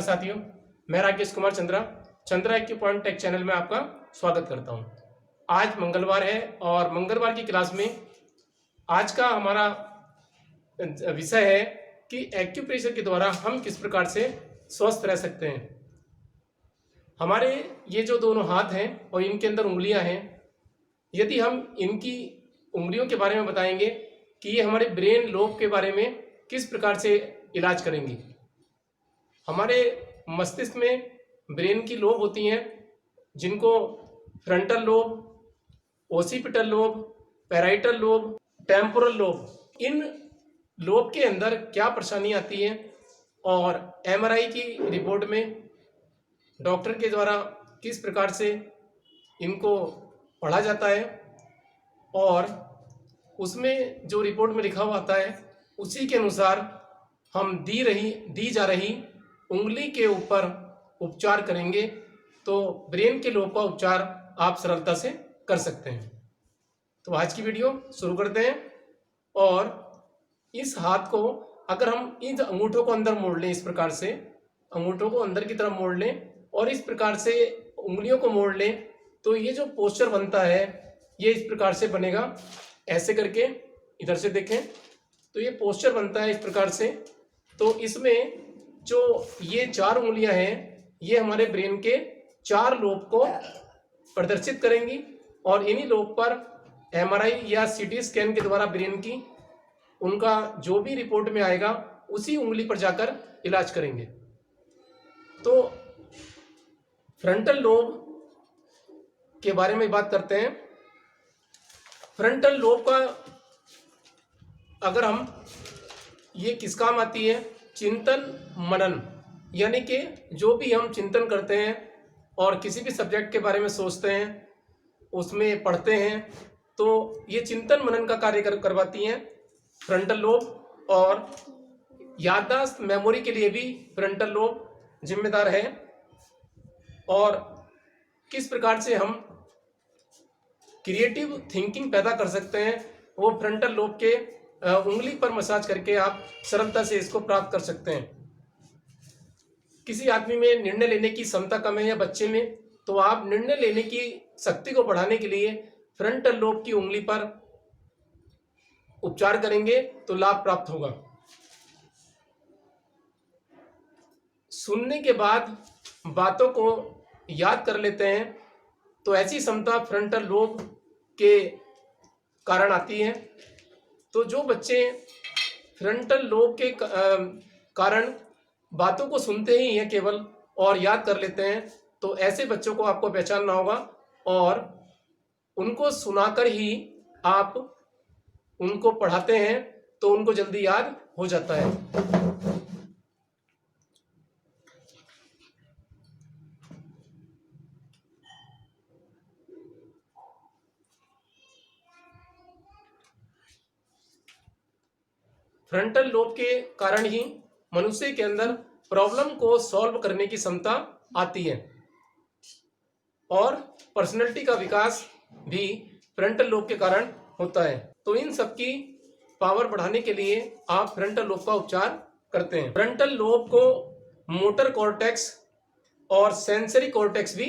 साथियों, मैं Rakesh Kumar Chandra acupoint take channel में आपका स्वागत करता हूं। आज मंगलवार है और मंगलवार की क्लास में आज का हमारा विषय है कि एक्यूप्रेशर के द्वारा हम किस प्रकार से स्वस्थ रह सकते हैं। हमारे ये जो दोनों हाथ हैं और इनके अंदर उंगलियां हैं, यदि हम इनकी उंगलियों के बारे में बताएंगे कि ये हमारे ब्रेन लोब के बारे में किस प्रकार से इलाज करेंगी। हमारे मस्तिष्क में ब्रेन की लोब होती हैं जिनको frontal lobe, occipital lobe, parietal lobe, temporal lobe. इन लोब के अंदर क्या परेशानी आती है और एमआरआई की रिपोर्ट में डॉक्टर के द्वारा किस प्रकार से इनको पढ़ा जाता है और उसमें जो रिपोर्ट में लिखा हुआ आता है उसी के अनुसार हम दी जा रही उंगली के ऊपर उपचार करेंगे तो ब्रेन के लोब का उपचार आप सरलता से कर सकते हैं। तो आज की वीडियो शुरू करते हैं। और इस हाथ को अगर हम इन अंगूठों को अंदर मोड़ लें, इस प्रकार से अंगूठों को अंदर की तरफ मोड़ लें और इस प्रकार से उंगलियों को मोड़ लें तो ये जो पोस्चर बनता है ये इस प्रकार से बनेगा। ऐसे करके इधर से देखें तो ये पोस्चर बनता है इस प्रकार से। तो इसमें जो ये चार उंगलियां हैं ये हमारे ब्रेन के चार लोब को प्रदर्शित करेंगी और इन्हीं लोब पर एमआरआई या सीटी स्कैन के द्वारा ब्रेन की उनका जो भी रिपोर्ट में आएगा उसी उंगली पर जाकर इलाज करेंगे। तो फ्रंटल लोब के बारे में बात करते हैं। फ्रंटल लोब का अगर हम ये किस काम आती है, चिंतन मनन, यानी कि जो भी हम चिंतन करते हैं और किसी भी सब्जेक्ट के बारे में सोचते हैं, उसमें पढ़ते हैं, तो ये चिंतन मनन का कार्य करवाती हैं फ्रंटल लोब। और याददाश्त मेमोरी के लिए भी फ्रंटल लोब जिम्मेदार है। और किस प्रकार से हम क्रिएटिव थिंकिंग पैदा कर सकते हैं वो फ्रंटल लोब के उंगली पर मसाज करके आप सरलता से इसको प्राप्त कर सकते हैं। किसी आदमी में निर्णय लेने की क्षमता कम है या बच्चे में, तो आप निर्णय लेने की शक्ति को बढ़ाने के लिए फ्रंटल लोब की उंगली पर उपचार करेंगे तो लाभ प्राप्त होगा। सुनने के बाद बातों को याद कर लेते हैं तो ऐसी क्षमता फ्रंटल लोब के कारण आती है। तो जो बच्चे फ्रंटल लोब के कारण बातों को सुनते ही हैं केवल और याद कर लेते हैं, तो ऐसे बच्चों को आपको पहचानना होगा और उनको सुनाकर ही आप उनको पढ़ाते हैं तो उनको जल्दी याद हो जाता है। फ्रंटल लोब के कारण ही मनुष्य के अंदर प्रॉब्लम को सॉल्व करने की क्षमता आती है और पर्सनैलिटी का विकास भी फ्रंटल लोब के कारण होता है। तो इन सब की पावर बढ़ाने के लिए आप फ्रंटल लोब का उपचार करते हैं। फ्रंटल लोब को मोटर कॉर्टेक्स और सेंसरी कॉर्टेक्स भी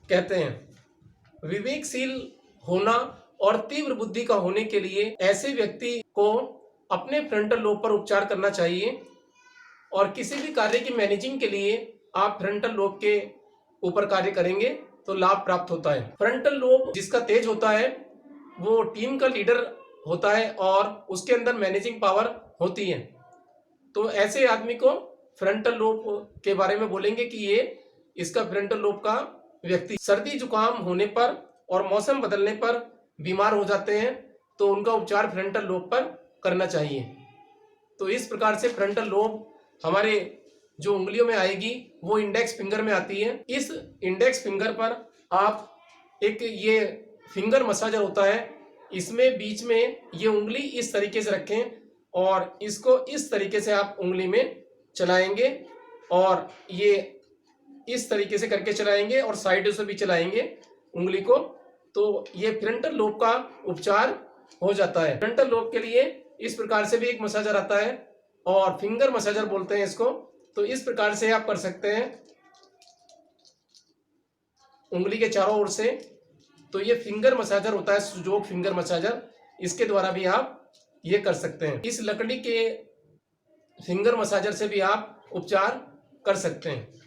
कहते हैं। विवेकशील होना और तीव्र बुद्धि का होने के लिए ऐसे व्यक्ति को अपने फ्रंटल लोब पर उपचार करना चाहिए। और किसी भी कार्य की मैनेजिंग के लिए आप फ्रंटल लोब के ऊपर कार्य करेंगे तो लाभ प्राप्त होता है। फ्रंटल लोब जिसका तेज होता है वो टीम का लीडर होता है और उसके अंदर मैनेजिंग पावर होती है। तो ऐसे आदमी को फ्रंटल लोब के बारे में बोलेंगे कि ये इसका फ्रंटल लोब का व्यक्ति सर्दी जुकाम होने पर और मौसम बदलने पर बीमार हो जाते हैं तो उनका उपचार फ्रंटल लोब पर करना चाहिए। तो इस प्रकार से फ्रंटल लोब हमारे जो उंगलियों में आएगी वो इंडेक्स फिंगर में आती है। इस इंडेक्स फिंगर पर आप एक ये फिंगर मसाजर होता है, इसमें बीच में ये उंगली इस तरीके से रखें और इसको इस तरीके से आप उंगली में चलाएंगे और ये इस तरीके से करके चलाएंगे और साइड से भी चलाएंगे उंगली को, तो ये फ्रंटल लोब का उपचार हो जाता है। फ्रंटल लोब के लिए इस प्रकार से भी एक मसाजर आता है और फिंगर मसाजर बोलते हैं इसको। तो इस प्रकार से आप कर सकते हैं उंगली के चारों ओर से। तो ये फिंगर मसाजर होता है, सुजोग फिंगर मसाजर, इसके द्वारा भी आप ये कर सकते हैं। इस लकड़ी के फिंगर मसाजर से भी आप उपचार कर सकते हैं।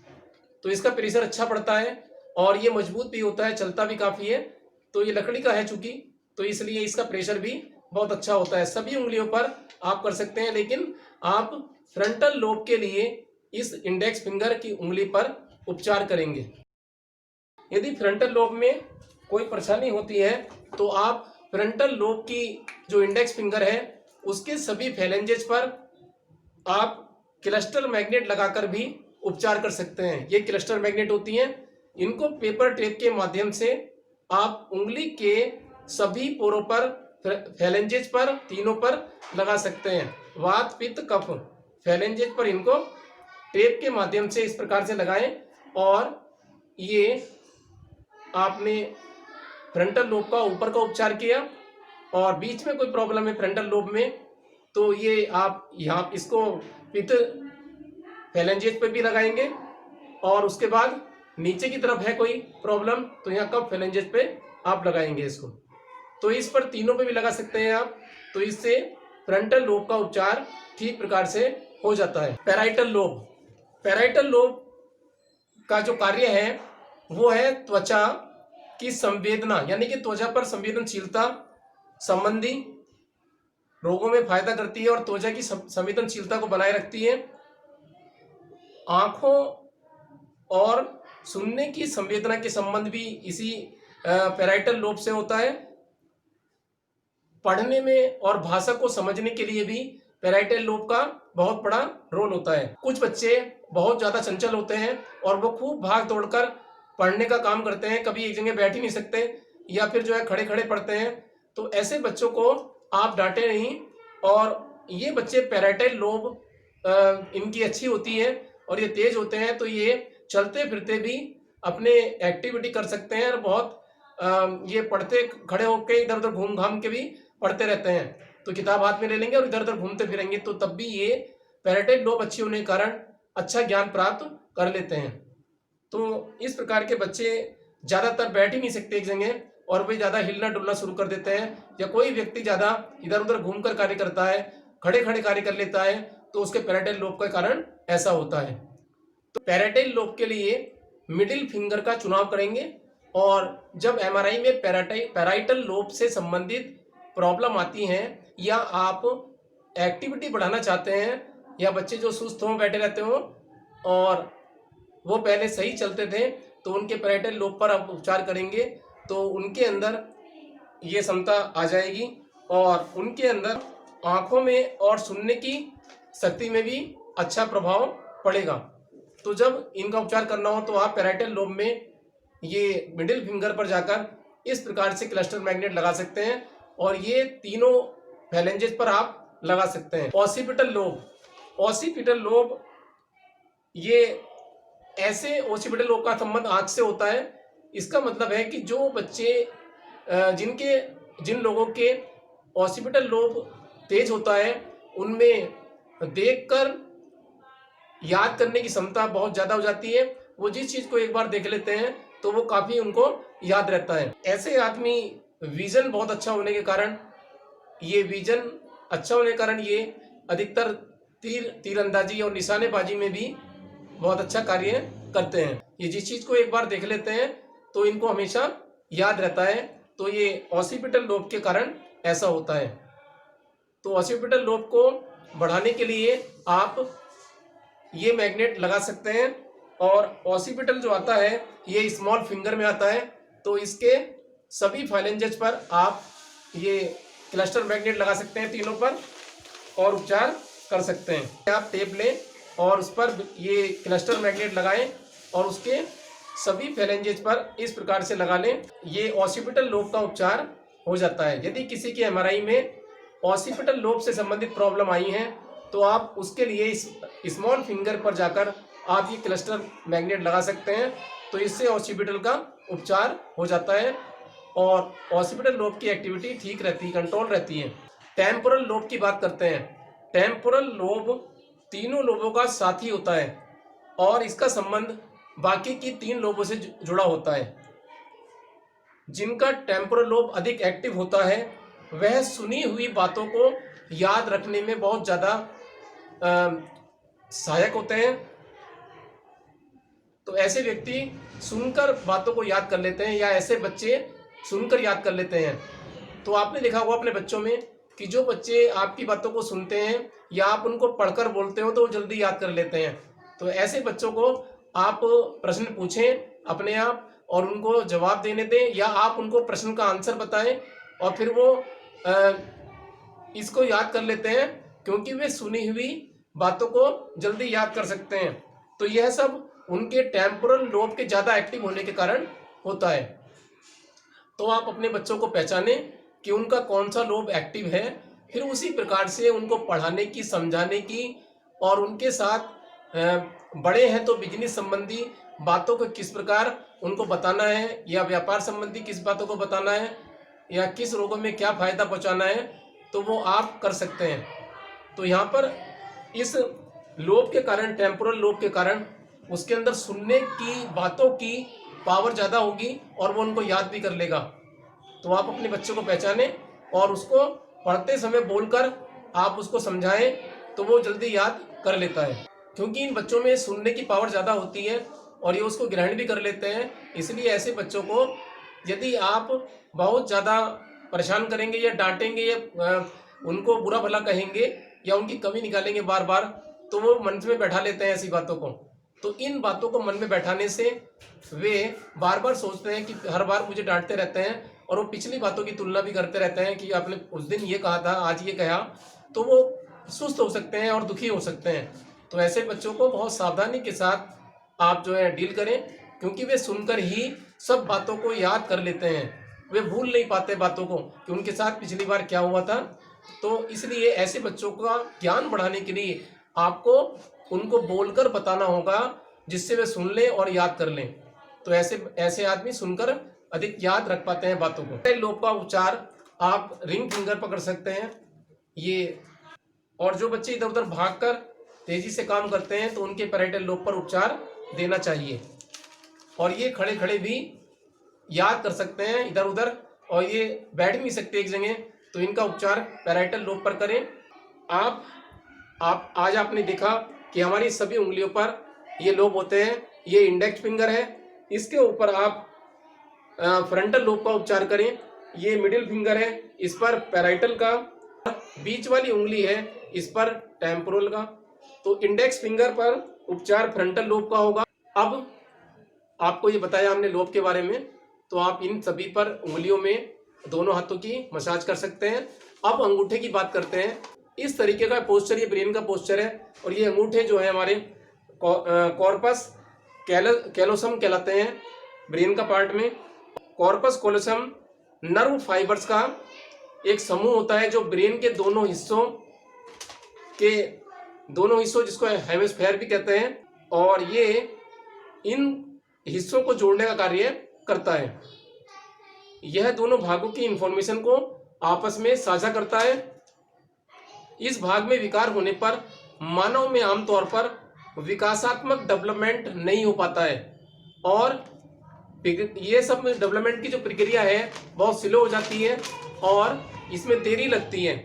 तो इसका प्रेशर अच्छा पड़ता है और ये मजबूत भी होता है, चलता भी काफ़ी है। तो ये लकड़ी का है चूंकि, तो इसलिए इसका प्रेशर भी बहुत अच्छा होता है। सभी उंगलियों पर आप कर सकते हैं, लेकिन आप फ्रंटल लोब के लिए इस इंडेक्स फिंगर की उंगली पर उपचार करेंगे। यदि फ्रंटल लोब में कोई परेशानी होती है तो आप फ्रंटल लोब की जो इंडेक्स फिंगर है उसके सभी फैलेंजेस पर आप क्लस्टर मैग्नेट लगाकर भी उपचार कर सकते हैं। ये क्लस्टर मैग्नेट होती हैं, इनको पेपर टेप के माध्यम से आप उंगली के सभी पोरों पर, फैलेंजेस पर, तीनों पर लगा सकते हैं। वात पित्त कफ फैलेंजेस पर इनको टेप के माध्यम से इस प्रकार से लगाएं। और ये आपने फ्रंटल लोब का ऊपर का उपचार किया और बीच में कोई प्रॉब्लम है फ्रंटल लोब में, तो ये आप यहाँ इसको पित्त फैलेंजेस पे भी लगाएंगे। और उसके बाद नीचे की तरफ है कोई प्रॉब्लम तो यहाँ कफ फैलेंजेस पे आप लगाएंगे इसको। तो इस पर तीनों पे भी लगा सकते हैं आप। तो इससे फ्रंटल लोब का उपचार ठीक प्रकार से हो जाता है। पैराइटल लोब, पैराइटल लोब का जो कार्य है वो है त्वचा की संवेदना, यानी कि त्वचा पर संवेदनशीलता संबंधी रोगों में फायदा करती है और त्वचा की संवेदनशीलता को बनाए रखती है। आंखों और सुनने की संवेदना के संबंध भी इसी पैराइटल लोब से होता है। पढ़ने में और भाषा को समझने के लिए भी पैराइटल लोब का बहुत बड़ा रोल होता है। कुछ बच्चे बहुत ज़्यादा चंचल होते हैं और वो खूब भाग दौड़कर पढ़ने का काम करते हैं, कभी एक जगह बैठ ही नहीं सकते या फिर जो है खड़े खड़े पढ़ते हैं। तो ऐसे बच्चों को आप डांटे नहीं। और ये बच्चे पैराइटल लोब इनकी अच्छी होती है और ये तेज होते हैं, तो ये चलते फिरते भी अपने एक्टिविटी कर सकते हैं और बहुत ये पढ़ते खड़े होकर इधर उधर घूम घाम के भी पढ़ते रहते हैं। तो किताब हाथ में ले लेंगे और इधर उधर घूमते फिरेंगे, तो तब भी ये पैराइटल लोब अच्छी होने के कारण अच्छा ज्ञान प्राप्त कर लेते हैं। तो इस प्रकार के बच्चे ज़्यादातर बैठ ही नहीं सकते एक जगह और वे ज़्यादा हिलना डुलना शुरू कर देते हैं, या कोई व्यक्ति ज़्यादा इधर उधर घूमकर कार्य करता है, खड़े खड़े कार्य कर लेता है, तो उसके पैराइटल लोब के कारण ऐसा होता है। तो पैराइटल लोब के लिए मिडिल फिंगर का चुनाव करेंगे। और जब एमआरआई में पैराइटल लोब से संबंधित प्रॉब्लम आती हैं या आप एक्टिविटी बढ़ाना चाहते हैं, या बच्चे जो सुस्त हों, बैठे रहते हों और वो पहले सही चलते थे, तो उनके पैराइटल लोब पर आप उपचार करेंगे तो उनके अंदर ये क्षमता आ जाएगी और उनके अंदर आँखों में और सुनने की शक्ति में भी अच्छा प्रभाव पड़ेगा। तो जब इनका उपचार करना हो तो आप पैराइटल लोब में ये मिडिल फिंगर पर जाकर इस प्रकार से क्लस्टर मैग्नेट लगा सकते हैं और ये तीनों फैलेंजेस पर आप लगा सकते हैं। ऑसिपिटल लोब, ऑसिपिटल लोब ये ऐसे ओसिपिटल लोब का संबंध आँख से होता है। इसका मतलब है कि जो बच्चे जिन लोगों के ऑसिपिटल लोब तेज होता है उनमें देखकर याद करने की क्षमता बहुत ज़्यादा हो जाती है। वो जिस चीज़ को एक बार देख लेते हैं तो वो काफ़ी उनको याद रहता है। ऐसे आदमी विजन बहुत अच्छा होने के कारण, ये विजन अच्छा होने के कारण ये अधिकतर तीरंदाजी और निशानेबाजी में भी बहुत अच्छा कार्य करते हैं। ये जिस चीज़ को एक बार देख लेते हैं तो इनको हमेशा याद रहता है। तो ये ऑसिपिटल लोब के कारण ऐसा होता है। तो ऑसिपिटल लोब को बढ़ाने के लिए आप ये मैग्नेट लगा सकते हैं। और ऑसिपिटल जो आता है ये स्मॉल फिंगर में आता है, तो इसके सभी फाइलेंजेस पर आप ये क्लस्टर मैग्नेट लगा सकते हैं तीनों पर और उपचार कर सकते हैं। आप टेप लें और उस पर ये क्लस्टर मैग्नेट लगाएं और उसके सभी फैलेंजेस पर इस प्रकार से लगा लें। ये ऑसिपिटल लोब का उपचार हो जाता है। यदि किसी की एमआरआई में ऑसिपिटल लोब से संबंधित प्रॉब्लम आई है तो आप उसके लिए इस स्मॉल फिंगर पर जाकर आप ये क्लस्टर मैग्नेट लगा सकते हैं। तो इससे ऑसिपिटल का उपचार हो जाता है और ऑसिपिटल लोब की एक्टिविटी ठीक रहती है, कंट्रोल रहती है। टेम्पोरल लोब की बात करते हैं। टेम्पोरल लोब तीनों लोबों का साथी होता है और इसका संबंध बाकी की 3 लोबों से जुड़ा होता है। जिनका टेम्पोरल लोब अधिक एक्टिव होता है वह सुनी हुई बातों को याद रखने में बहुत ज़्यादा सहायक होते हैं। तो ऐसे व्यक्ति सुनकर बातों को याद कर लेते हैं, या ऐसे बच्चे सुनकर याद कर लेते हैं। तो आपने देखा होगा अपने बच्चों में कि जो बच्चे आपकी बातों को सुनते हैं या आप उनको पढ़कर बोलते हो तो वो जल्दी याद कर लेते हैं। तो ऐसे बच्चों को आप प्रश्न पूछें अपने आप और उनको जवाब देने दें, या आप उनको प्रश्न का आंसर बताएं और फिर वो इसको याद कर लेते हैं, क्योंकि वे सुनी हुई बातों को जल्दी याद कर सकते हैं। तो यह सब उनके टेम्पोरल लोब के ज़्यादा एक्टिव होने के कारण होता है। तो आप अपने बच्चों को पहचानें कि उनका कौन सा लोब एक्टिव है, फिर उसी प्रकार से उनको पढ़ाने की, समझाने की और उनके साथ बड़े हैं तो बिजनेस संबंधी बातों को किस प्रकार उनको बताना है, या व्यापार संबंधी किस बातों को बताना है, या किस रोगों में क्या फ़ायदा पहुंचाना है, तो वो आप कर सकते हैं। तो यहाँ पर इस लोब के कारण, टेम्पोरल लोब के कारण, उसके अंदर सुनने की बातों की पावर ज़्यादा होगी और वो उनको याद भी कर लेगा। तो आप अपने बच्चों को पहचानें और उसको पढ़ते समय बोलकर आप उसको समझाएं तो वो जल्दी याद कर लेता है, क्योंकि इन बच्चों में सुनने की पावर ज़्यादा होती है और ये उसको ग्रहण भी कर लेते हैं। इसलिए ऐसे बच्चों को यदि आप बहुत ज़्यादा परेशान करेंगे या डांटेंगे या उनको बुरा भला कहेंगे या उनकी कमी निकालेंगे बार बार, तो वो मन में बैठा लेते हैं ऐसी बातों को। तो इन बातों को मन में बैठाने से वे बार बार सोचते हैं कि हर बार मुझे डांटते रहते हैं, और वो पिछली बातों की तुलना भी करते रहते हैं कि आपने उस दिन ये कहा था, आज ये कहा, तो वो सुस्त हो सकते हैं और दुखी हो सकते हैं। तो ऐसे बच्चों को बहुत सावधानी के साथ आप जो है डील करें, क्योंकि वे सुनकर ही सब बातों को याद कर लेते हैं। वे भूल नहीं पाते बातों को कि उनके साथ पिछली बार क्या हुआ था। तो इसलिए ऐसे बच्चों का ज्ञान बढ़ाने के लिए आपको उनको बोलकर बताना होगा, जिससे वे सुन लें और याद कर लें। तो ऐसे आदमी सुनकर अधिक याद रख पाते हैं बातों को। लोब का उपचार आप रिंग फिंगर पकड़ सकते हैं ये, और जो बच्चे इधर उधर भागकर तेजी से काम करते हैं तो उनके पैराइटल लोब पर उपचार देना चाहिए। और ये खड़े खड़े भी याद कर सकते हैं इधर उधर, और ये बैठ भी नहीं सकते एक जगह, तो इनका उपचार पैराइटल लोब पर करें। आप आज आपने देखा कि हमारी सभी उंगलियों पर ये लोब होते हैं। ये इंडेक्स फिंगर है, इसके ऊपर आप फ्रंटल लोब का उपचार करें। ये मिडिल फिंगर है, इस पर पैराइटल का, बीच वाली उंगली है इस पर टेम्पोरल का। तो इंडेक्स फिंगर पर उपचार फ्रंटल लोब का होगा। अब आपको ये बताया हमने लोब के बारे में, तो आप इन सभी पर उंगलियों में दोनों हाथों की मसाज कर सकते हैं। अब अंगूठे की बात करते हैं। इस तरीके का पोस्चर ये ब्रेन का पोस्चर है, और ये अंगूठे जो है हमारे कॉर्पस कैलोसम कहलाते हैं ब्रेन का पार्ट में। कॉर्पस कैलोसम नर्व फाइबर्स का एक समूह होता है जो ब्रेन के दोनों हिस्सों जिसको हेमिस्फेयर भी कहते हैं, और ये इन हिस्सों को जोड़ने का कार्य करता है। यह दोनों भागों की इंफॉर्मेशन को आपस में साझा करता है। इस भाग में विकार होने पर मानव में आमतौर पर विकासात्मक डेवलपमेंट नहीं हो पाता है, और ये सब डेवलपमेंट की जो प्रक्रिया है बहुत स्लो हो जाती है और इसमें देरी लगती है।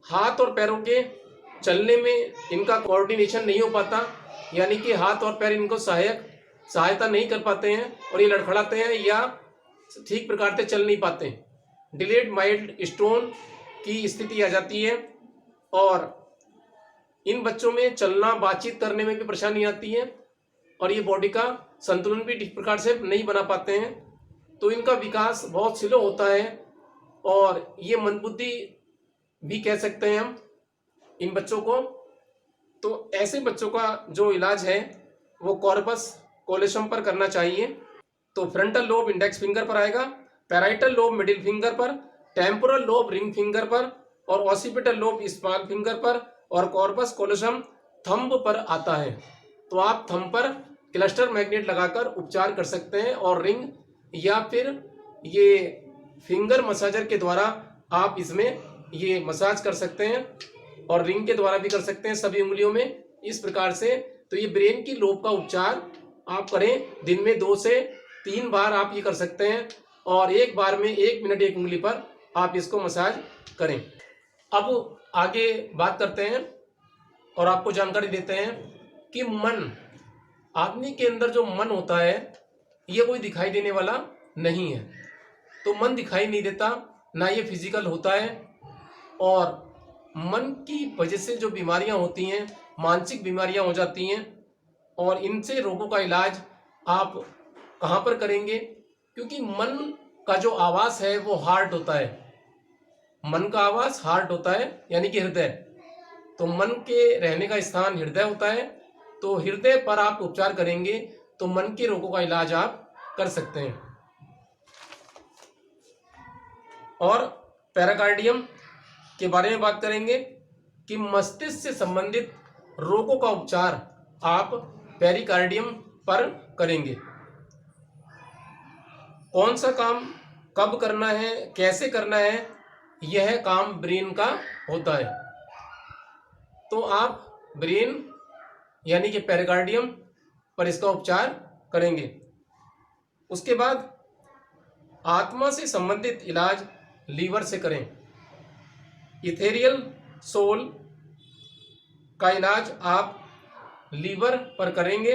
हाथ और पैरों के चलने में इनका कोऑर्डिनेशन नहीं हो पाता, यानी कि हाथ और पैर इनको सहायता नहीं कर पाते हैं और ये लड़खड़ाते हैं या ठीक प्रकार से चल नहीं पाते। डिलेड माइल्ड स्टोन की स्थिति आ जाती है, और इन बच्चों में चलना, बातचीत करने में भी परेशानी आती है, और ये बॉडी का संतुलन भी ठीक प्रकार से नहीं बना पाते हैं। तो इनका विकास बहुत स्लो होता है, और ये मंदबुद्धि भी कह सकते हैं हम इन बच्चों को। तो ऐसे बच्चों का जो इलाज है वो कॉर्पस कैलोसम पर करना चाहिए। तो फ्रंटल लोब इंडेक्स फिंगर पर आएगा, पैराइटल लोब मिडिल फिंगर पर, टेम्पोरल लोब रिंग फिंगर पर, और ऑसिपिटल लोब स्मॉल फिंगर पर, और कॉर्पस कैलोसम थंब पर आता है। तो आप थंब पर क्लस्टर मैग्नेट लगाकर उपचार कर सकते हैं, और रिंग या फिर ये फिंगर मसाजर के द्वारा आप इसमें ये मसाज कर सकते हैं। और रिंग के द्वारा भी कर सकते हैं सभी उंगलियों में, इस प्रकार से। तो ये ब्रेन की लोब का उपचार आप करें। दिन में 2 से 3 बार आप ये कर सकते हैं और एक बार में 1 मिनट एक उंगली पर आप इसको मसाज करें। अब आगे बात करते हैं और आपको जानकारी देते हैं कि मन, आदमी के अंदर जो मन होता है ये कोई दिखाई देने वाला नहीं है। तो मन दिखाई नहीं देता, ना ये फिजिकल होता है। और मन की वजह से जो बीमारियां होती हैं, मानसिक बीमारियां हो जाती हैं। और इनसे रोगों का इलाज आप कहाँ पर करेंगे? क्योंकि मन का जो आवाज़ है वो हार्ट होता है। मन का आवाज़ हार्ट होता है, यानी कि हृदय। तो मन के रहने का स्थान हृदय होता है। तो हृदय पर आप उपचार करेंगे तो मन के रोगों का इलाज आप कर सकते हैं। और पैराकार्डियम के बारे में बात करेंगे कि मस्तिष्क से संबंधित रोगों का उपचार आप पेरिकार्डियम पर करेंगे। कौन सा काम कब करना है, कैसे करना है, यह काम ब्रेन का होता है। तो आप ब्रेन यानी कि पेरिकार्डियम पर इसका उपचार करेंगे। उसके बाद आत्मा से संबंधित इलाज लीवर से करें। इथेरियल सोल का इलाज आप लीवर पर करेंगे।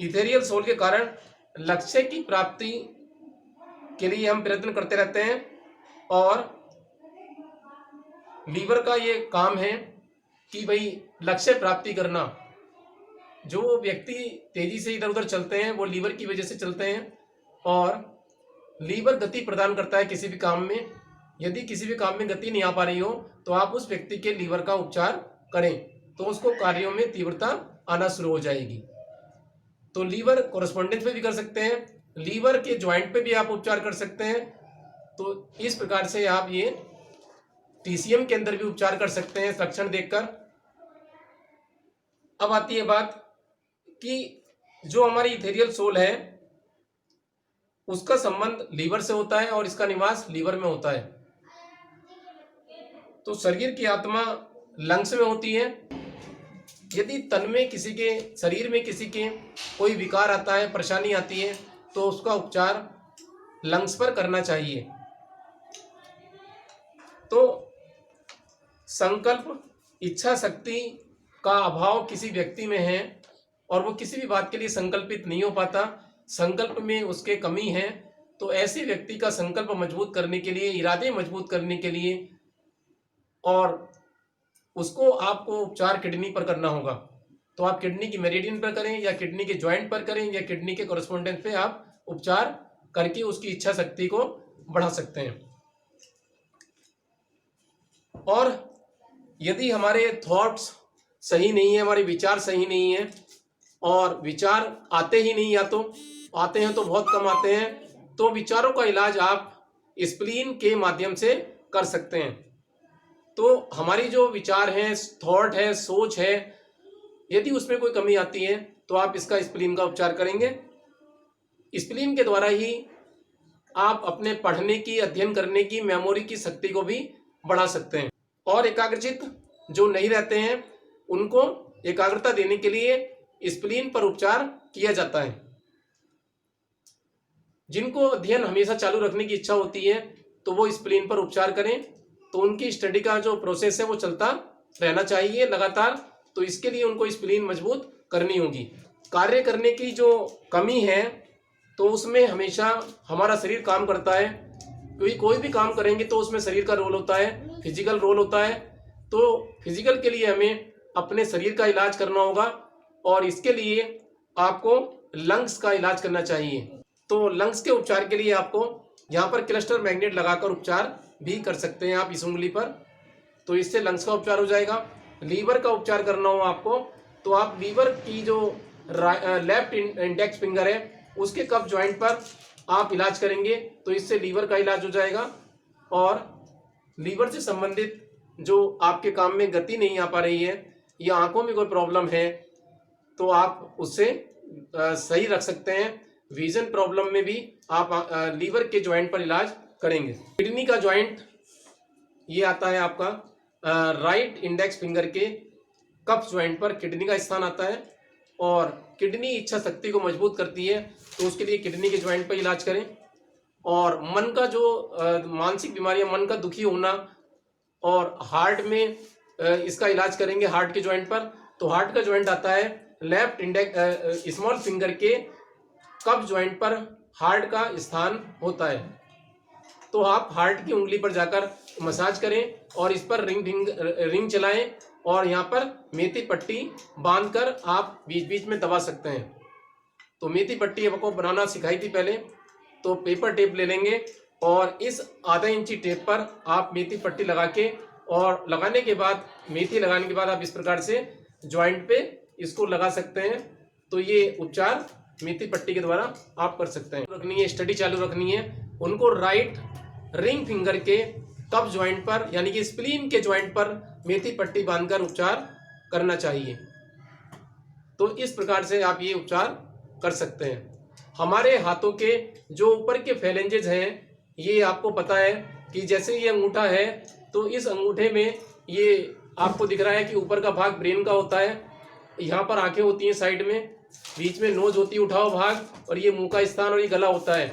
इथेरियल सोल के कारण लक्ष्य की प्राप्ति के लिए हम प्रयत्न करते रहते हैं और लीवर का ये काम है कि भाई लक्ष्य प्राप्ति करना। जो व्यक्ति तेजी से इधर उधर चलते हैं वो लीवर की वजह से चलते हैं और लीवर गति प्रदान करता है किसी भी काम में। यदि किसी भी काम में गति नहीं आ पा रही हो तो आप उस व्यक्ति के लीवर का उपचार करें तो उसको कार्यों में तीव्रता आना शुरू हो जाएगी। तो लीवर कोरेस्पोंडेंस पे भी कर सकते हैं, लीवर के ज्वाइंट पे भी आप उपचार कर सकते हैं। तो इस प्रकार से आप ये टीसीएम के अंदर भी उपचार कर सकते हैं लक्षण देखकर। अब आती है बात कि जो हमारी इथेरियल सोल है उसका संबंध लीवर से होता है और इसका निवास लीवर में होता है। तो शरीर की आत्मा लंग्स में होती है। यदि तन में किसी के, शरीर में किसी के कोई विकार आता है, परेशानी आती है तो उसका उपचार लंग्स पर करना चाहिए। तो संकल्प, इच्छा शक्ति का अभाव किसी व्यक्ति में है और वो किसी भी बात के लिए संकल्पित नहीं हो पाता, संकल्प में उसके कमी है, तो ऐसे व्यक्ति का संकल्प मजबूत करने के लिए, इरादे मजबूत करने के लिए और उसको आपको उपचार किडनी पर करना होगा। तो आप किडनी की मेरिडियन पर करें या किडनी के ज्वाइंट पर करें या किडनी के कोरेस्पोंडेंस पे आप उपचार करके उसकी इच्छा शक्ति को बढ़ा सकते हैं। और यदि हमारे थॉट्स सही नहीं है, हमारे विचार सही नहीं है और विचार आते ही नहीं, या तो आते हैं तो बहुत कम आते हैं, तो विचारों का इलाज आप स्प्लीन के माध्यम से कर सकते हैं। तो हमारी जो विचार हैं, थॉट है, सोच है, यदि उसमें कोई कमी आती है तो आप इसका स्प्लीन का उपचार करेंगे। स्प्लीन के द्वारा ही आप अपने पढ़ने की, अध्ययन करने की, मेमोरी की शक्ति को भी बढ़ा सकते हैं। और एकाग्रचित जो नहीं रहते हैं उनको एकाग्रता देने के लिए स्प्लीन पर उपचार किया जाता है। जिनको अध्ययन हमेशा चालू रखने की इच्छा होती है तो वो स्प्लीन पर उपचार करें, तो उनकी स्टडी का जो प्रोसेस है वो चलता रहना चाहिए लगातार। तो इसके लिए उनको स्प्लीन मजबूत करनी होगी। कार्य करने की जो कमी है तो उसमें हमेशा हमारा शरीर काम करता है, क्योंकि कोई भी काम करेंगे तो उसमें शरीर का रोल होता है, फिजिकल रोल होता है। तो फिजिकल के लिए हमें अपने शरीर का इलाज करना होगा और इसके लिए आपको लंग्स का इलाज करना चाहिए। तो लंग्स के उपचार के लिए आपको यहाँ पर क्लस्टर मैग्नेट लगाकर उपचार भी कर सकते हैं आप इस उंगली पर, तो इससे लंग्स का उपचार हो जाएगा। लीवर का उपचार करना हो आपको तो आप लीवर की जो लेफ्ट इंडेक्स फिंगर है उसके कप जॉइंट पर आप इलाज करेंगे तो इससे लीवर का इलाज हो जाएगा। और लीवर से संबंधित जो आपके काम में गति नहीं आ पा रही है या आंखों में कोई प्रॉब्लम है तो आप उससे सही रख सकते हैं। विजन प्रॉब्लम में भी आप लीवर के जॉइंट पर इलाज करेंगे। किडनी का जॉइंट ये आता है आपका राइट इंडेक्स फिंगर के कफ ज्वाइंट पर किडनी का स्थान आता है और किडनी इच्छा शक्ति को मजबूत करती है, तो उसके लिए किडनी के ज्वाइंट पर इलाज करें। और मन का जो मानसिक बीमारियां, मन का दुखी होना और हार्ट में इसका इलाज करेंगे हार्ट के ज्वाइंट पर। तो हार्ट का ज्वाइंट आता है लेफ्ट इंडेक्स स्मॉल फिंगर के कफ ज्वाइंट पर हार्ट का स्थान होता है। तो आप हार्ट की उंगली पर जाकर मसाज करें और इस पर रिंग चलाएं और यहाँ पर मेथी पट्टी बांधकर आप बीच बीच में दबा सकते हैं। तो मेथी पट्टी आपको बनाना सिखाई थी पहले। तो पेपर टेप ले लेंगे और इस आधा इंची टेप पर आप मेथी पट्टी लगा के, और लगाने के बाद, मेथी लगाने के बाद आप इस प्रकार से ज्वाइंट पे इसको लगा सकते हैं। तो ये उपचार मेथी पट्टी के द्वारा आप कर सकते हैं। रखनी है, स्टडी चालू रखनी है। उनको राइट रिंग फिंगर के कफ ज्वाइंट पर यानी कि स्प्लीन के ज्वाइंट पर मेथी पट्टी बांधकर उपचार करना चाहिए। तो इस प्रकार से आप ये उपचार कर सकते हैं। हमारे हाथों के जो ऊपर के फैलेंजेस हैं, ये आपको पता है कि जैसे ये अंगूठा है, तो इस अंगूठे में ये आपको दिख रहा है कि ऊपर का भाग ब्रेन का होता है। यहाँ पर आंखें होती हैं साइड में, बीच में नोज होती है उठाओ भाग, और ये मुंह का स्थान और ये गला होता है।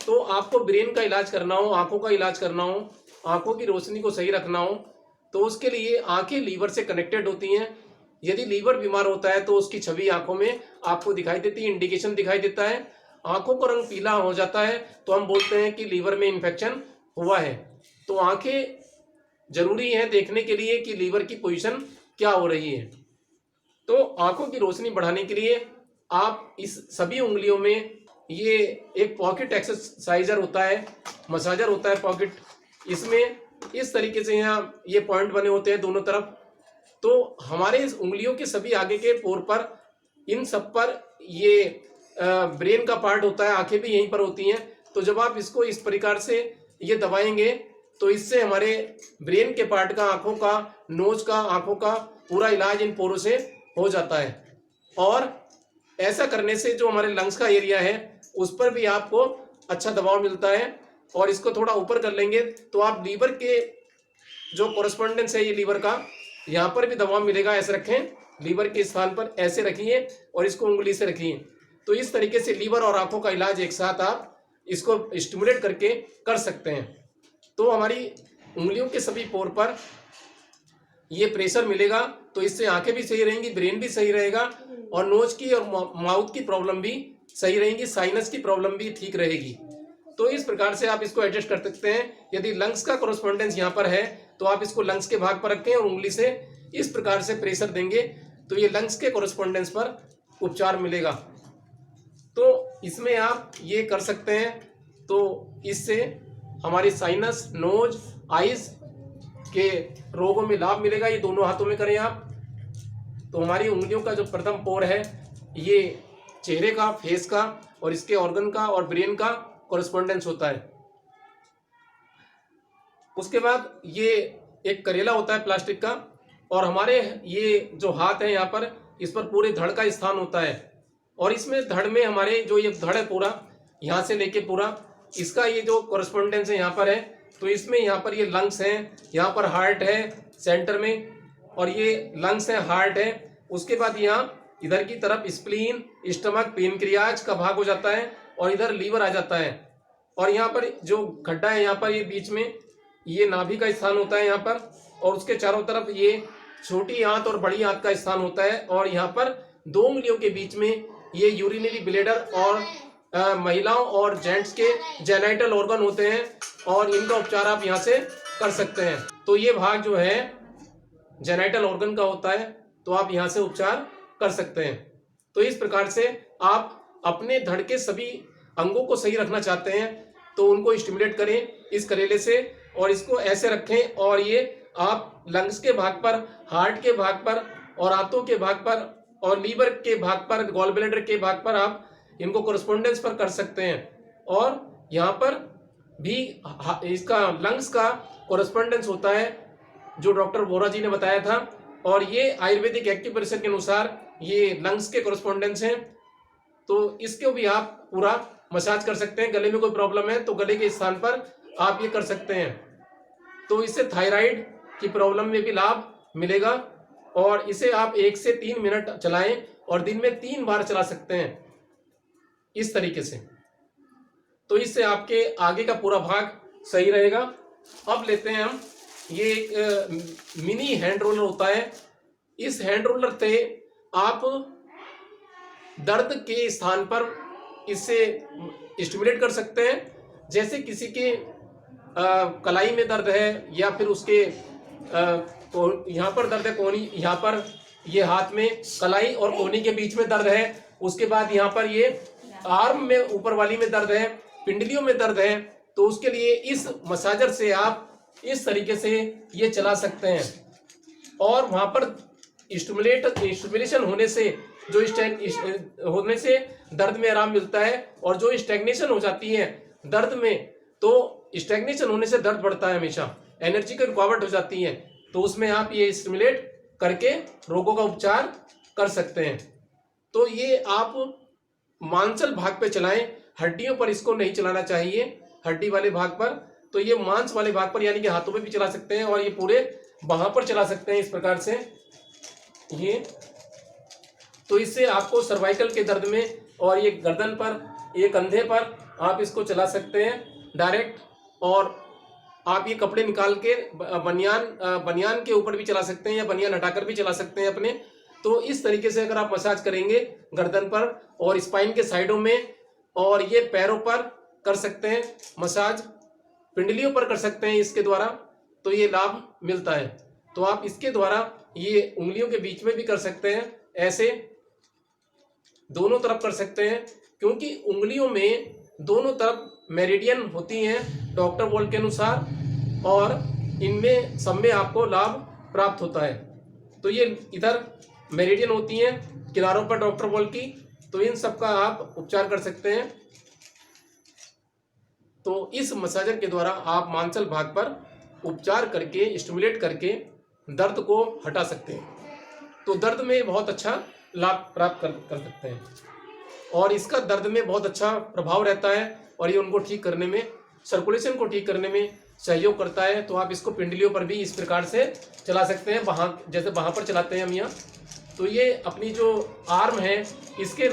तो आपको ब्रेन का इलाज करना हो, आंखों का इलाज करना हो, आंखों की रोशनी को सही रखना हो, तो उसके लिए आंखें लीवर से कनेक्टेड होती हैं। यदि लीवर बीमार होता है तो उसकी छवि आंखों में आपको दिखाई देती है, इंडिकेशन दिखाई देता है। आंखों का रंग पीला हो जाता है तो हम बोलते हैं कि लीवर में इन्फेक्शन हुआ है। तो आंखें जरूरी है देखने के लिए कि लीवर की पोजीशन क्या हो रही है। तो आंखों की रोशनी बढ़ाने के लिए आप इस सभी उंगलियों में ये एक पॉकेट एक्सरसाइजर होता है, मसाजर होता है पॉकेट, इसमें इस तरीके से यहाँ ये पॉइंट बने होते हैं दोनों तरफ। तो हमारे इस उंगलियों के सभी आगे के पोर पर, इन सब पर ये ब्रेन का पार्ट होता है, आंखें भी यहीं पर होती हैं। तो जब आप इसको इस प्रकार से ये दबाएंगे तो इससे हमारे ब्रेन के पार्ट का, आंखों का, नोज का, आंखों का पूरा इलाज इन पोरों से हो जाता है। और ऐसा करने से जो हमारे लंग्स का एरिया है उस पर भी आपको अच्छा दबाव मिलता है। और इसको थोड़ा ऊपर कर लेंगे तो आप लीवर के जो कोरस्पॉन्डेंस है, ये लीवर का, यहाँ पर भी दबाव मिलेगा। ऐसे रखें, लीवर के स्थान पर ऐसे रखिए और इसको उंगली से रखिए। तो इस तरीके से लीवर और आंखों का इलाज एक साथ आप इसको स्टिमुलेट करके कर सकते हैं। तो हमारी उंगलियों के सभी पोर पर ये प्रेशर मिलेगा, तो इससे आंखें भी सही रहेंगी, ब्रेन भी सही रहेगा, और नोज की और माउथ की प्रॉब्लम भी सही रहेंगी, साइनस की प्रॉब्लम भी ठीक रहेगी। तो इस प्रकार से आप इसको एडजस्ट कर सकते हैं। यदि लंग्स का कोरस्पॉन्डेंस यहाँ पर है तो आप इसको लंग्स के भाग पर रखें और उंगली से इस प्रकार से प्रेशर देंगे तो ये लंग्स के कोरस्पॉन्डेंस पर उपचार मिलेगा। तो इसमें आप ये कर सकते हैं। तो इससे हमारी साइनस, नोज, आइज के रोगों में लाभ मिलेगा। ये दोनों हाथों में करें आप। तो हमारी उंगलियों का जो प्रथम पोर है, ये चेहरे का, फेस का और इसके ऑर्गन का और ब्रेन का कोरस्पॉन्डेंस होता है। उसके बाद ये एक करेला होता है प्लास्टिक का, और हमारे ये जो हाथ है यहाँ पर, इस पर पूरे धड़ का स्थान होता है। और इसमें धड़ में हमारे जो ये धड़ है पूरा, यहाँ से लेके पूरा, इसका ये जो कोरस्पॉन्डेंस है यहाँ पर है। तो इसमें यहाँ पर ये लंग्स हैं, यहाँ पर हार्ट है सेंटर में, और ये लंग्स है, हार्ट है। उसके बाद यहाँ इधर की तरफ स्प्लीन, स्टमक, पेनक्रियाज का भाग हो जाता है, और इधर लीवर आ जाता है। और यहाँ पर जो गड्ढा है यहाँ पर, ये बीच में ये नाभि का स्थान होता है यहाँ पर, और उसके चारों तरफ ये छोटी आंत और बड़ी आंत का स्थान होता है। और यहाँ पर दो उंगलियों के बीच में ये यूरिनरी ब्लैडर और महिलाओं और जेंट्स के जेनाइटल ऑर्गन होते हैं, और इनका उपचार आप यहाँ से कर सकते हैं। तो ये भाग जो है जेनाइटल ऑर्गन का होता है, तो आप यहाँ से उपचार कर सकते हैं। तो इस प्रकार से आप अपने धड़ के सभी अंगों को सही रखना चाहते हैं तो उनको स्टिमुलेट करें इस करेले से, और इसको ऐसे रखें। और ये आप लंग्स के भाग पर, हार्ट के भाग पर, और आंतों के भाग पर, और लीवर के भाग पर, गॉल ब्लैडर के भाग पर आप इनको कोरस्पॉन्डेंस पर कर सकते हैं। और यहाँ पर भी इसका लंग्स का कोरस्पॉन्डेंस होता है जो डॉक्टर बोरा जी ने बताया था, और ये आयुर्वेदिक एक्यूप्रेशर के अनुसार ये लंग्स के कोरस्पॉन्डेंस हैं। तो इसको भी आप पूरा मसाज कर सकते हैं। गले में कोई प्रॉब्लम है तो गले के स्थान पर आप ये कर सकते हैं। तो इससे थायराइड की प्रॉब्लम में भी लाभ मिलेगा। और इसे आप 1 से 3 मिनट चलाएं और दिन में 3 बार चला सकते हैं इस तरीके से। तो इससे आपके आगे का पूरा भाग सही रहेगा। अब लेते हैं हम, ये एक मिनी हैंड रोलर होता है। इस हैंड रोलर से आप दर्द के स्थान पर इससे स्टिमुलेट कर सकते हैं। जैसे किसी के कलाई में दर्द है या फिर उसके यहाँ पर दर्द है, कोहनी, यहाँ पर ये हाथ में कलाई और कोहनी के बीच में दर्द है, उसके बाद यहाँ पर ये आर्म में ऊपर वाली में दर्द है, पिंडलियों में दर्द है, तो उसके लिए इस मसाजर से आप इस तरीके से ये चला सकते हैं। और वहाँ पर स्टिमुलेशन होने से होने से दर्द में आराम मिलता है। और जो स्टैग्नेशन हो जाती है दर्द में, तो स्टैग्नेशन होने से दर्द बढ़ता है, हमेशा एनर्जी की रुकावट हो जाती है, तो उसमें आप ये स्टिमुलेट करके रोगों का उपचार कर सकते हैं। तो ये आप मांसल भाग पे चलाएं, हड्डियों पर इसको नहीं चलाना चाहिए, हड्डी वाले भाग पर। तो ये मांस वाले भाग पर यानी कि हाथों पे भी चला सकते हैं और ये पूरे बाहों पर चला सकते हैं इस प्रकार से ये। तो इससे आपको सर्वाइकल के दर्द में और ये गर्दन पर, ये कंधे पर आप इसको चला सकते हैं डायरेक्ट। और आप ये कपड़े निकाल के बनियान के ऊपर भी चला सकते हैं या बनियान हटाकर भी चला सकते हैं अपने। तो इस तरीके से अगर आप मसाज करेंगे गर्दन पर और स्पाइन के साइडों में, और ये पैरों पर कर सकते हैं मसाज, पिंडलियों पर कर सकते हैं इसके द्वारा, तो ये लाभ मिलता है। तो आप इसके द्वारा ये उंगलियों के बीच में भी कर सकते हैं, ऐसे दोनों तरफ कर सकते हैं, क्योंकि उंगलियों में दोनों तरफ मेरिडियन होती हैं डॉक्टर वॉल के अनुसार, और इनमें सब में आपको लाभ प्राप्त होता है। तो ये इधर मेरिडियन होती हैं किनारों पर डॉक्टर वॉल की, तो इन सब का आप उपचार कर सकते हैं। तो इस मसाजर के द्वारा आप मांसल भाग पर उपचार करके, स्टिमुलेट करके दर्द को हटा सकते हैं। तो दर्द में बहुत अच्छा लाभ प्राप्त कर सकते हैं, और इसका दर्द में बहुत अच्छा प्रभाव रहता है, और ये उनको ठीक करने में, सर्कुलेशन को ठीक करने में सहयोग करता है। तो आप इसको पिंडलियों पर भी इस प्रकार से चला सकते हैं, वहाँ जैसे वहाँ पर चलाते हैं हम यहाँ। तो ये अपनी जो आर्म है इसके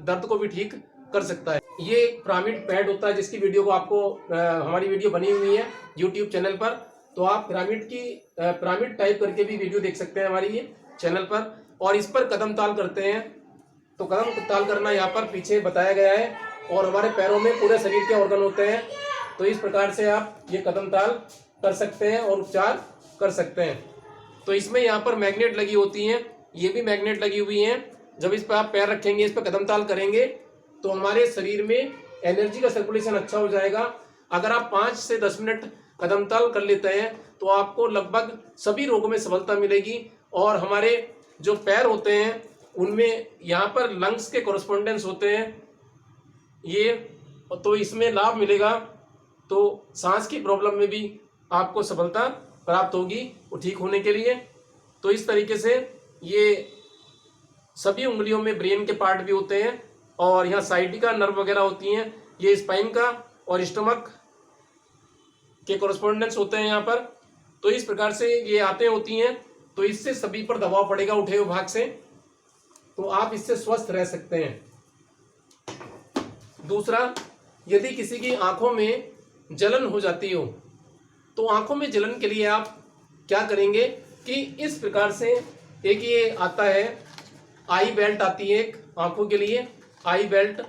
दर्द को भी ठीक कर सकता है। ये एक पिरामिड पैड होता है जिसकी वीडियो को आपको हमारी वीडियो बनी हुई है यूट्यूब चैनल पर, तो आप पिरामिड टाइप करके भी वीडियो देख सकते हैं हमारी ये चैनल पर। और इस पर कदम ताल करते हैं, तो कदम ताल करना यहाँ पर पीछे बताया गया है, और हमारे पैरों में पूरे शरीर के ऑर्गन होते हैं। तो इस प्रकार से आप ये कदम ताल कर सकते हैं और उपचार कर सकते हैं। तो इसमें यहाँ पर मैग्नेट लगी होती हैं, ये भी मैग्नेट लगी हुई हैं। जब इस पर आप पैर रखेंगे, इस पर कदम ताल करेंगे, तो हमारे शरीर में एनर्जी का सर्कुलेशन अच्छा हो जाएगा। अगर आप 5 से 10 मिनट कदम ताल कर लेते हैं तो आपको लगभग सभी रोगों में सफलता मिलेगी। और हमारे जो पैर होते हैं उनमें यहाँ पर लंग्स के कोरस्पोंडेंस होते हैं ये, तो इसमें लाभ मिलेगा। तो सांस की प्रॉब्लम में भी आपको सफलता प्राप्त होगी वो ठीक होने के लिए। तो इस तरीके से ये सभी उंगलियों में ब्रेन के पार्ट भी होते हैं, और यहाँ साइटिका नर्व वगैरह होती हैं, ये स्पाइन का और स्टमक के कोरस्पोंडेंस होते हैं यहाँ पर। तो इस प्रकार से ये आते होती हैं, तो इससे सभी पर दबाव पड़ेगा उठे हुए भाग से, तो आप इससे स्वस्थ रह सकते हैं। दूसरा, यदि किसी की आंखों में जलन हो जाती हो, तो आंखों में जलन के लिए आप क्या करेंगे कि इस प्रकार से एक ये आता है, आई बेल्ट आती है एक आंखों के लिए, आई बेल्ट।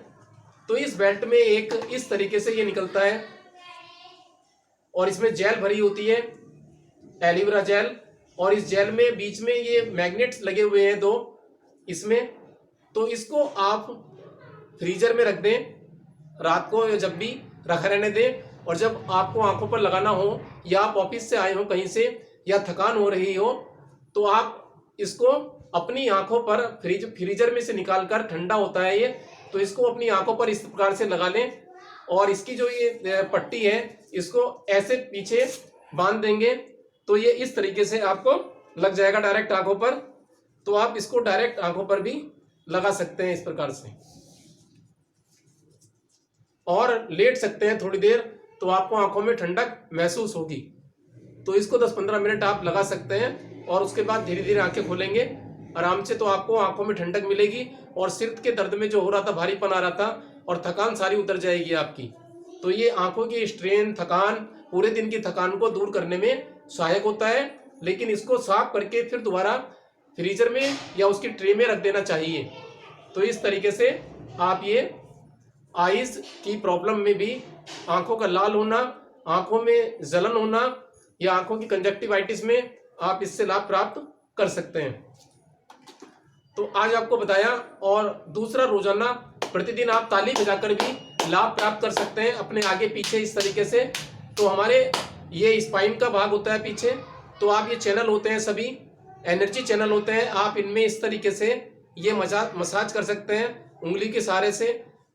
तो इस बेल्ट में एक इस तरीके से ये निकलता है, और इसमें जेल भरी होती है, एलोवेरा जेल, और इस जेल में बीच में ये मैग्नेट्स लगे हुए हैं 2 इसमें। तो इसको आप फ्रीजर में रख दें, रात को जब भी रखा रहने दें, और जब आपको आंखों पर लगाना हो, या आप ऑफिस से आए हो कहीं से, या थकान हो रही हो, तो आप इसको अपनी आंखों पर फ्रीजर में से निकालकर, ठंडा होता है ये, तो इसको अपनी आंखों पर इस प्रकार से लगा लें, और इसकी जो ये पट्टी है इसको ऐसे पीछे बांध देंगे, तो ये इस तरीके से आपको लग जाएगा डायरेक्ट आंखों पर। तो आप इसको डायरेक्ट आंखों पर भी लगा सकते हैं इस प्रकार से, और लेट सकते हैं थोड़ी देर, तो आपको आंखों में ठंडक महसूस होगी। तो इसको 10-15 मिनट आप लगा सकते हैं और उसके बाद धीरे धीरे आंखें खोलेंगे आराम से, तो आपको आंखों में ठंडक मिलेगी और सिर के दर्द में जो हो रहा था, भारीपन आ रहा था और थकान सारी उतर जाएगी आपकी। तो ये आंखों की स्ट्रेन, थकान, पूरे दिन की थकान को दूर करने में सहायक होता है। लेकिन इसको साफ करके फिर दोबारा फ्रीजर में या उसकी ट्रे में रख देना चाहिए। तो इस तरीके से आप ये आइज की प्रॉब्लम में भी, आंखों का लाल होना, आंखों में जलन होना या आंखों की कंजक्टिवाइटिस में आप इससे लाभ प्राप्त कर सकते हैं। तो आज आपको बताया। और दूसरा, रोजाना प्रतिदिन आप ताली बजाकर भी लाभ प्राप्त कर सकते हैं अपने आगे पीछे इस तरीके से। तो हमारे ये स्पाइन का भाग होता है पीछे, तो आप ये चैनल होते हैं, सभी एनर्जी चैनल होते हैं, आप इनमें इस तरीके से ये मसाज कर सकते हैं उंगली के सहारे से।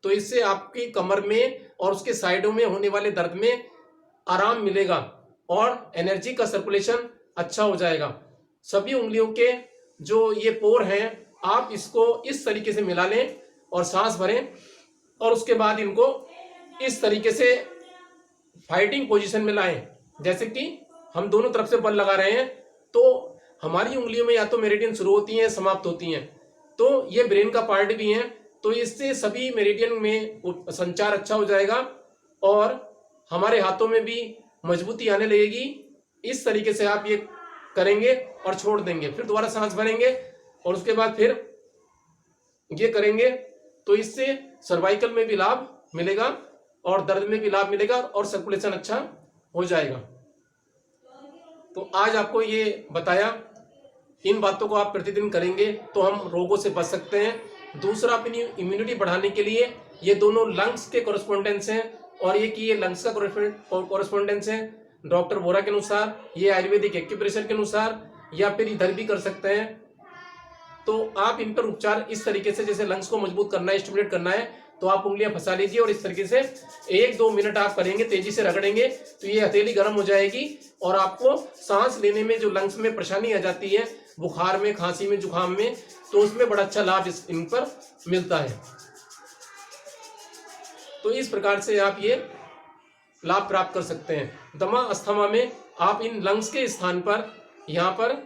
तो इससे आपकी कमर में और उसके साइडों में होने वाले दर्द में आराम मिलेगा और एनर्जी का सर्कुलेशन अच्छा हो जाएगा। सभी उंगलियों के जो ये पोर हैं, आप इसको इस तरीके से मिला लें और सांस भरें और उसके बाद इनको इस तरीके से फाइटिंग पोजीशन में लाएं, जैसे कि हम दोनों तरफ से बल लगा रहे हैं। तो हमारी उंगलियों में या तो मेरिडियन शुरू होती हैं, समाप्त होती हैं, तो ये ब्रेन का पार्ट भी है। तो इससे सभी मेरिडियन में संचार अच्छा हो जाएगा और हमारे हाथों में भी मजबूती आने लगेगी। इस तरीके से आप ये करेंगे और छोड़ देंगे, फिर दोबारा सांस भरेंगे और उसके बाद फिर ये करेंगे। तो इससे सर्वाइकल में भी लाभ मिलेगा और दर्द में भी लाभ मिलेगा और सर्कुलेशन अच्छा हो जाएगा। तो आज आपको ये बताया, इन बातों को आप प्रतिदिन करेंगे तो हम रोगों से बच सकते हैं। दूसरा, अपनी इम्यूनिटी बढ़ाने के लिए ये दोनों लंग्स के कॉरेस्पोंडेंस हैं और ये कि ये लंग्स का कॉरेस्पोंडेंस है डॉक्टर बोरा के अनुसार, ये आयुर्वेदिक एक्यूप्रेशर के अनुसार, या फिर इधर भी कर सकते हैं। तो आप इन पर उपचार इस तरीके से, जैसे लंग्स को मजबूत करना है, स्टिमुलेट करना है, तो आप उंगलियां फंसा लीजिए और इस तरीके से 1-2 मिनट आप करेंगे, तेजी से रगड़ेंगे तो ये हथेली गर्म हो जाएगी और आपको सांस लेने में जो लंग्स में परेशानी आ जाती है, बुखार में, खांसी में, जुकाम में, तो उसमें बड़ा अच्छा लाभ इन पर मिलता है। तो इस प्रकार से आप ये लाभ प्राप्त कर सकते हैं। दमा, अस्थमा में आप इन लंग्स के स्थान पर यहाँ पर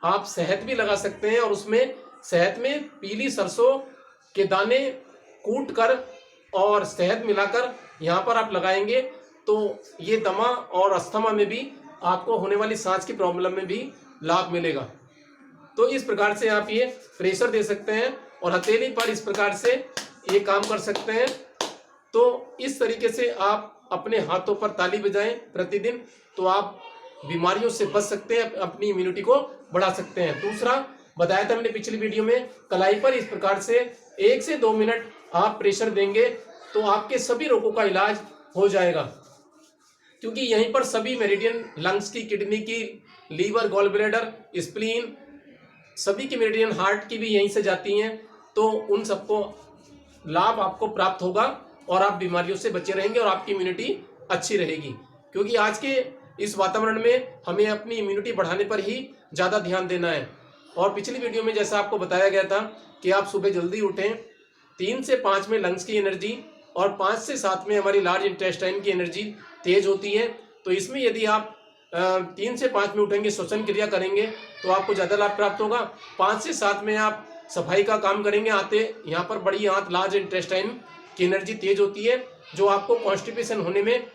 आप शहद भी लगा सकते हैं और उसमें शहद में पीली सरसों के दाने कूट कर और शहद मिलाकर यहाँ पर आप लगाएंगे तो ये दमा और अस्थमा में भी आपको होने वाली सांस की प्रॉब्लम में भी लाभ मिलेगा। तो इस प्रकार से आप ये प्रेशर दे सकते हैं और हथेली पर इस प्रकार से ये काम कर सकते हैं। तो इस तरीके से आप अपने हाथों पर ताली बजाएं प्रतिदिन, तो आप बीमारियों से बच सकते हैं, अपनी इम्यूनिटी को बढ़ा सकते हैं। दूसरा, बताया था मैंने पिछली वीडियो में, कलाई पर इस प्रकार से 1 से 2 मिनट आप प्रेशर देंगे तो आपके सभी रोगों का इलाज हो जाएगा, क्योंकि यहीं पर सभी मेरिडियन, लंग्स की, किडनी की, लीवर, गॉल ब्लैडर, स्प्लीन, सभी की मेरिडियन, हार्ट की भी यहीं से जाती हैं। तो उन सबको लाभ आपको प्राप्त होगा और आप बीमारियों से बचे रहेंगे और आपकी इम्यूनिटी अच्छी रहेगी। क्योंकि आज के इस वातावरण में हमें अपनी इम्यूनिटी बढ़ाने पर ही ज़्यादा ध्यान देना है। और पिछली वीडियो में जैसा आपको बताया गया था कि आप सुबह जल्दी उठें, 3 से 5 में लंग्स की एनर्जी और 5 से 7 में हमारी लार्ज इंटेस्टाइन की एनर्जी तेज होती है। तो इसमें यदि आप 3 से 5 में उठेंगे, श्वसन क्रिया करेंगे, तो आपको ज़्यादा लाभ प्राप्त होगा। 5 से 7 में आप सफाई का काम करेंगे, आते यहाँ पर बड़ी आंत, लार्ज इंटेस्टाइन की एनर्जी तेज होती है, जो आपको कॉन्स्टिपेशन होने में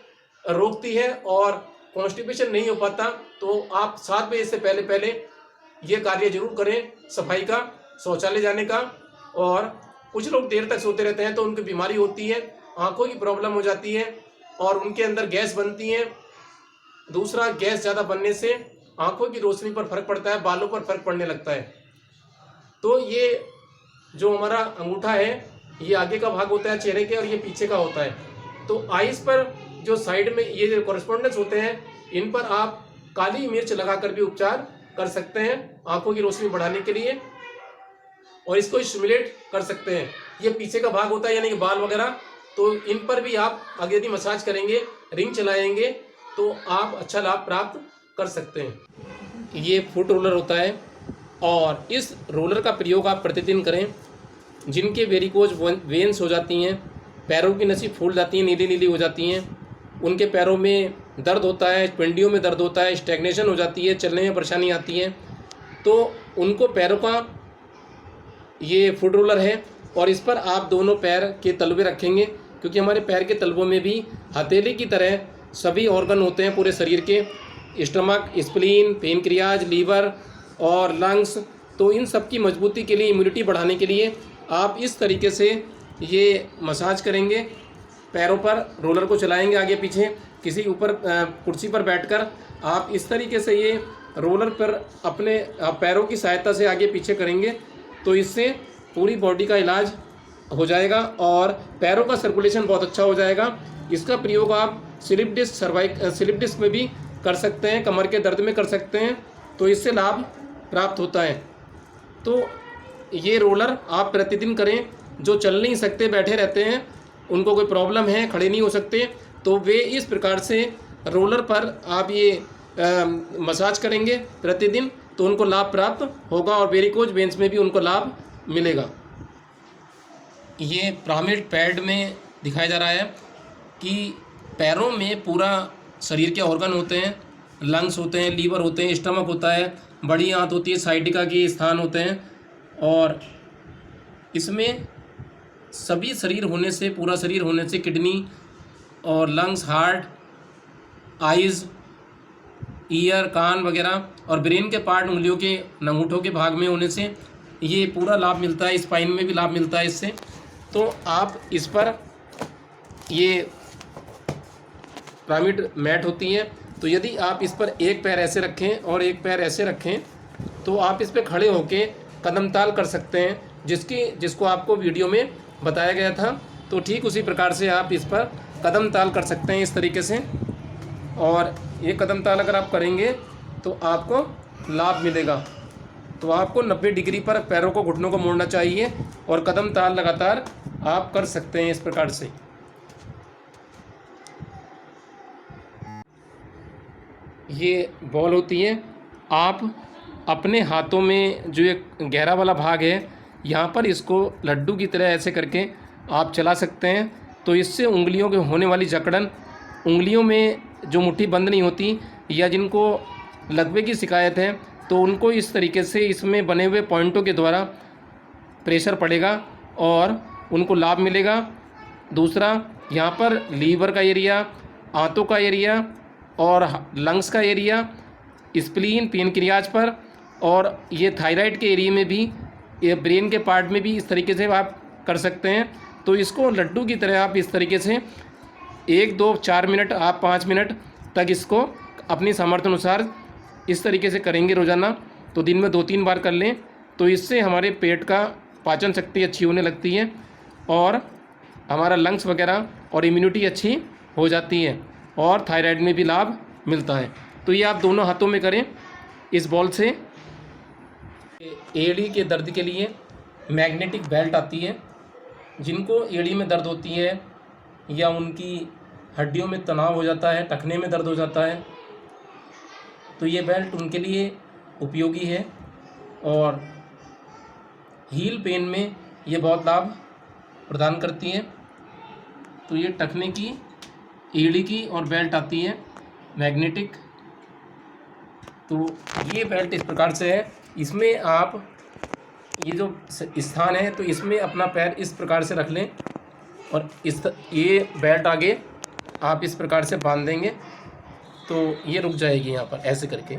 रोकती है। और कॉन्स्टिपेशन नहीं हो पाता तो आप 7 बजे से पहले ये कार्य जरूर करें, सफाई का, शौचालय जाने का। और कुछ लोग देर तक सोते रहते हैं तो उनकी बीमारी होती है, आंखों की प्रॉब्लम हो जाती है और उनके अंदर गैस बनती है। दूसरा, गैस ज़्यादा बनने से आंखों की रोशनी पर फर्क पड़ता है, बालों पर फर्क पड़ने लगता है। तो ये जो हमारा अंगूठा है, ये आगे का भाग होता है चेहरे के और ये पीछे का होता है। तो आइस पर जो साइड में ये जो कॉरेस्पोंडेंस होते हैं, इन पर आप काली मिर्च लगाकर भी उपचार कर सकते हैं आंखों की रोशनी बढ़ाने के लिए, और इसको स्टिमुलेट कर सकते हैं। ये पीछे का भाग होता है, यानी कि बाल वगैरह, तो इन पर भी आप अगर यदि मसाज करेंगे, रिंग चलाएंगे, तो आप अच्छा लाभ प्राप्त कर सकते हैं। ये फुट रोलर होता है और इस रोलर का प्रयोग आप प्रतिदिन करें। जिनके वेरिकोज वेन्स हो जाती हैं, पैरों की नसें फूल जाती हैं, नीली नीली हो जाती हैं, उनके पैरों में दर्द होता है, पिंडियों में दर्द होता है, स्टैग्नेशन हो जाती है, चलने में परेशानी आती है, तो उनको पैरों का ये फुट रोलर है। और इस पर आप दोनों पैर के तलवे रखेंगे, क्योंकि हमारे पैर के तलवों में भी हथेली की तरह सभी ऑर्गन होते हैं पूरे शरीर के, स्टमक, स्प्लीन, पेनक्रियाज, लीवर और लंग्स। तो इन सब की मजबूती के लिए, इम्यूनिटी बढ़ाने के लिए आप इस तरीके से ये मसाज करेंगे। पैरों पर रोलर को चलाएंगे आगे पीछे, किसी ऊपर कुर्सी पर बैठकर आप इस तरीके से ये रोलर पर अपने पैरों की सहायता से आगे पीछे करेंगे, तो इससे पूरी बॉडी का इलाज हो जाएगा और पैरों का सर्कुलेशन बहुत अच्छा हो जाएगा। इसका प्रयोग आप स्लिप डिस्क में भी कर सकते हैं, कमर के दर्द में कर सकते हैं, तो इससे लाभ प्राप्त होता है। तो ये रोलर आप प्रतिदिन करें। जो चल नहीं सकते, बैठे रहते हैं, उनको कोई प्रॉब्लम है, खड़े नहीं हो सकते, तो वे इस प्रकार से रोलर पर आप ये मसाज करेंगे प्रतिदिन, तो उनको लाभ प्राप्त होगा और वेरिकोज वेन्स में भी उनको लाभ मिलेगा। ये पिरामिड पैड में दिखाया जा रहा है कि पैरों में पूरा शरीर के ऑर्गन होते हैं, लंग्स होते हैं, लीवर होते हैं, स्टमक होता है, बड़ी आंत होती है, साइटिका के स्थान होते हैं, और इसमें सभी शरीर होने से, पूरा शरीर होने से, किडनी और लंग्स, हार्ट, आइज़, ईयर, कान वगैरह और ब्रेन के पार्ट, उंगलियों के अंगूठों के भाग में होने से ये पूरा लाभ मिलता है। स्पाइन में भी लाभ मिलता है इससे। तो आप इस पर ये पिरामिड मैट होती है, तो यदि आप इस पर एक पैर ऐसे रखें और एक पैर ऐसे रखें, तो आप इस पर खड़े होके कदम ताल कर सकते हैं, जिसको आपको वीडियो में बताया गया था। तो ठीक उसी प्रकार से आप इस पर कदम ताल कर सकते हैं इस तरीके से। और ये कदम ताल अगर आप करेंगे तो आपको लाभ मिलेगा। तो आपको 90 डिग्री पर पैरों को, घुटनों को मोड़ना चाहिए और कदम ताल लगातार आप कर सकते हैं इस प्रकार से। ये बॉल होती है, आप अपने हाथों में जो एक गहरा वाला भाग है, यहाँ पर इसको लड्डू की तरह ऐसे करके आप चला सकते हैं। तो इससे उंगलियों के होने वाली जकड़न, उंगलियों में जो मुट्ठी बंद नहीं होती, या जिनको लकवे की शिकायत है, तो उनको इस तरीके से इसमें बने हुए पॉइंटों के द्वारा प्रेशर पड़ेगा और उनको लाभ मिलेगा। दूसरा, यहाँ पर लीवर का एरिया, आंतों का एरिया और लंग्स का एरिया, स्प्लीन, पेनक्रियाज पर, और ये थायराइड के एरिया में भी, ये ब्रेन के पार्ट में भी इस तरीके से आप कर सकते हैं। तो इसको लड्डू की तरह आप इस तरीके से 1, 2, 4 मिनट, आप 5 मिनट तक इसको अपनी सामर्थ्य अनुसार इस तरीके से करेंगे रोज़ाना। तो दिन में 2-3 बार कर लें, तो इससे हमारे पेट का पाचन शक्ति अच्छी होने लगती है और हमारा लंग्स वगैरह और इम्यूनिटी अच्छी हो जाती है और थायराइड में भी लाभ मिलता है। तो ये आप दोनों हाथों में करें इस बॉल से। एड़ी के दर्द के लिए मैग्नेटिक बेल्ट आती है। जिनको एड़ी में दर्द होती है या उनकी हड्डियों में तनाव हो जाता है, टखने में दर्द हो जाता है, तो ये बेल्ट उनके लिए उपयोगी है। और हील पेन में ये बहुत लाभ प्रदान करती है। तो ये टखने की, एड़ी की और बेल्ट आती है मैग्नेटिक। तो ये बेल्ट इस प्रकार से है, इसमें आप ये जो स्थान है, तो इसमें अपना पैर इस प्रकार से रख लें और ये बेल्ट आगे आप इस प्रकार से बांध देंगे, तो ये रुक जाएगी यहाँ पर ऐसे करके।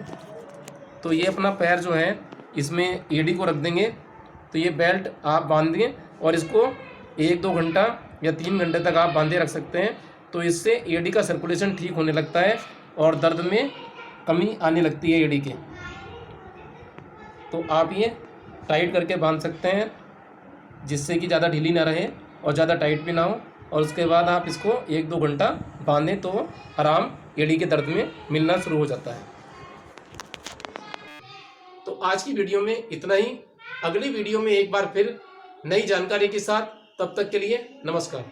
तो ये अपना पैर जो है इसमें एड़ी को रख देंगे, तो ये बेल्ट आप बांध दें और इसको 1-2 घंटा या 3 घंटे तक आप बांधे रख सकते हैं। तो इससे एड़ी का सर्कुलेशन ठीक होने लगता है और दर्द में कमी आने लगती है एड़ी के। तो आप ये टाइट करके बांध सकते हैं, जिससे कि ज़्यादा ढीली ना रहे और ज़्यादा टाइट भी ना हो। और उसके बाद आप इसको 1-2 घंटा बांधें, तो आराम एड़ी के दर्द में मिलना शुरू हो जाता है। तो आज की वीडियो में इतना ही। अगली वीडियो में एक बार फिर नई जानकारी के साथ, तब तक के लिए नमस्कार।